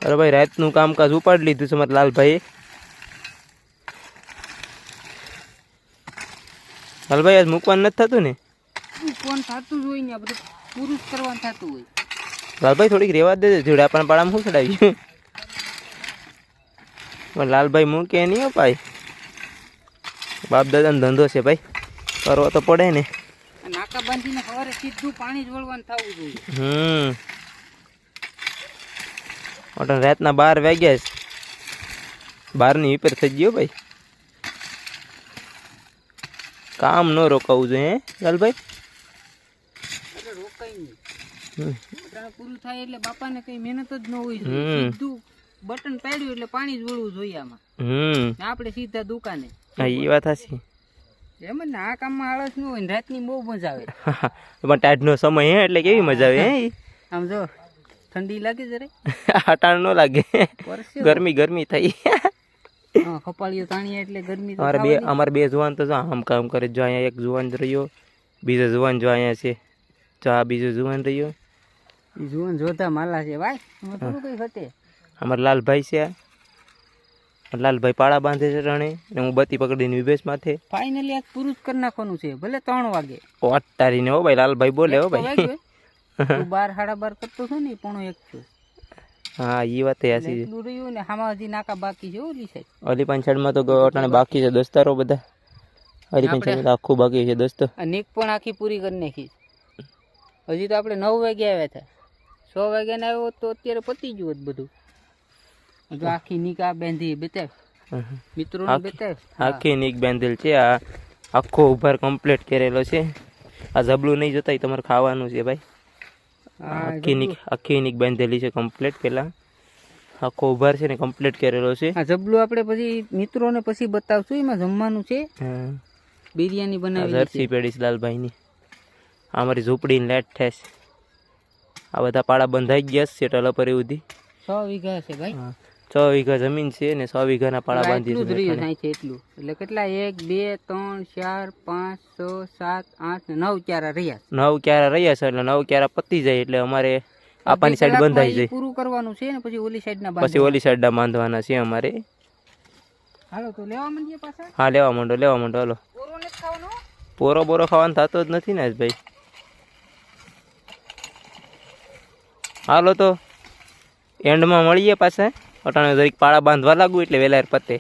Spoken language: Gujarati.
અરે ભાઈ રાતનું કામકાજ ઉપાડી લીધું છે મારા લાલભાઈ. લાલભાઈ આજ મૂકવાનું નથી થતું ને? મૂકવાનું થતું જ હોય ને, આ બધું પૂરું કરવાનું થતું હોય. લાલભાઈ થોડીક રેવા દેજો, જોડે આપણને પાડામાં શું ચડાવ્યું? લાલભાઈ મૂકે નહીં હો ભાઈ, બાપ દાદાનો ધંધો છે ભાઈ, કરવો તો પડે ને. નાકા બાંધીને સવારે સીધું પાણી જ વળવાનું થવું જોઈએ. રાતના 12 વાગ્યા છે, 12ની ઉપર થઈ ગયો ભાઈ. કામ ન રોકાવું જોઈએ લાલભાઈ. રોકાય નહીં, પૂરું થાય એટલે બાપાને કઈ મહેનત જ ન હોય. સીધું બટન પાડ્યું એટલે પાણી જ વળવું જોઈએ આમાં. આપણે સીધા દુકાને. હા એ વાત સાચી. એમ જ ને, આ કામમાં આળસ ન હોય ને રાતની બહુ મજા આવે. પણ ટાઢનો સમય હે એટલે કેવી મજા આવે હે. આમ જો ઠંડી લાગે જરા, અટાણ ન લાગે, ગરમી થઈ. કપાળીઓ તાણીએ એટલે ગરમી. અમારે બે જુવાન તો આમ કામ કરે. જો અહીંયા એક જુવાન રહ્યો, બીજો જુવાન જો અહીંયા છે, જો આ બીજો જુવાન રહ્યો. જુવાન જોતા માલા છે ભાઈ, થોડું કઈ ઘટે. અમારા લાલભાઈ છે, લાલભાઈ પાળા બાંધે છે રણે, ને હું બત્તી પકડીને વિવેશ માથે. ફાઇનલી આ પૂરું જ કરી નાખવાનું છે, ભલે 3 વાગે. ઓટારીને હો ભાઈ, લાલભાઈ બોલે હો ભાઈ. 12-12:30 કરતો છો ને, 1:30 થયો. હા એ વાત સાચી છે. એટલું રહ્યું ને, આમાં હજી નાકા બાકી છે. ઓલી સાઈડ, ઓલી પાછળમાં તો અટાણે બાકી છે દોસ્તારો બધા. ઓલી પાછળ આખું બાકી છે દોસ્તો. નીક પણ આખી પૂરી કરી નાખી. હજી તો આપણે 9 વાગે આવ્યા હતા. 6 વાગ્યાને આવ્યો તો અત્યારે પતી ગયું હતું બધું. જો આખી નીક આ બાંધી બતાવ મિત્રોને બતાવ. આખી નીક બાંધેલ છે. આ આખો ઉભાર કમ્પ્લીટ કરેલો છે. આ જબલું નહીં જોતા તમારે ખાવાનું છે ભાઈ. આખી નીક બાંધેલી છે કમ્પ્લીટ. પેલા આખો ઉભાર છે ને કમ્પ્લીટ કરેલો છે. આ જબલું આપણે પછી મિત્રોને પછી બતાવશું. એમાં જમવાનું છે, બિરયાની બનાવી. જર્સી પેડી છે લાલભાઈની. અમારી ઝૂંપડીને લેટ થશે. આ બધા પાડા બંધાઈ ગયા છે ટલપરી સુધી. 6 વીઘા છે ભાઈ. 6 વીઘા જમીન છે ને 100 વીઘાના પાડા બાંધી છે. એટલું એટલે કેટલા 1 2 3 4 5 6 7 8 9 ક્યારા રહ્યા. 9 ક્યારા રહ્યા છે એટલે 9 ક્યારા પતી જાય એટલે અમારે આપાની સાઈડ બંધાઈ જાય. પૂરું કરવાનું છે ને પછી ઓલી સાઈડ ના બાંધવાના છે અમારે. હાલો તો લેવા માંડીએ પાછા. હા લેવા માંડો હાલો. પોરો ને ખાવાનો, પોરો ખાવાનું થતો જ નથી ને ભાઈ. હાલો તો એન્ડમાં મળીએ પાછા. અટાણે જરીક પાળા બાંધવા લાગુ એટલે વેલા પતે.